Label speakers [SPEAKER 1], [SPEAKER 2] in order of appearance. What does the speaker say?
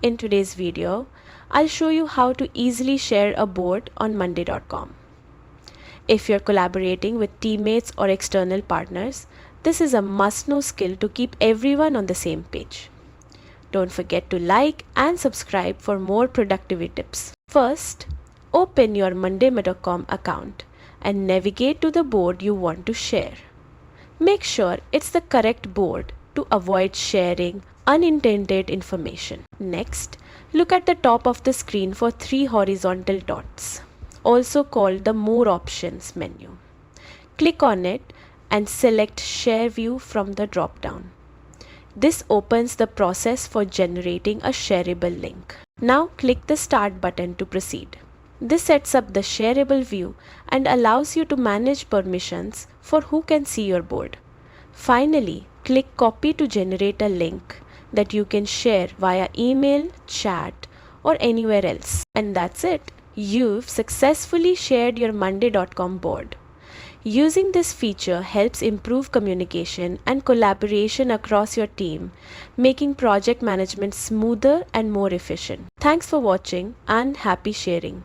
[SPEAKER 1] In today's video, I'll show you how to easily share a board on monday.com. If you're collaborating with teammates or external partners, this is a must-know skill to keep everyone on the same page. Don't forget to like and subscribe for more productivity tips. First, open your monday.com account and navigate to the board you want to share. Make sure it's the correct board to avoid sharing unintended information. Next, look at the top of the screen for 3 horizontal dots, also called the More Options menu. Click on it and select Share View from the drop-down. This opens the process for generating a shareable link. Now click the Start button to proceed. This sets up the shareable view and allows you to manage permissions for who can see your board. Finally, click Copy to generate a link that you can share via email, chat, or anywhere else. And that's it. You've successfully shared your monday.com board. Using this feature helps improve communication and collaboration across your team, making project management smoother and more efficient. Thanks for watching and happy sharing.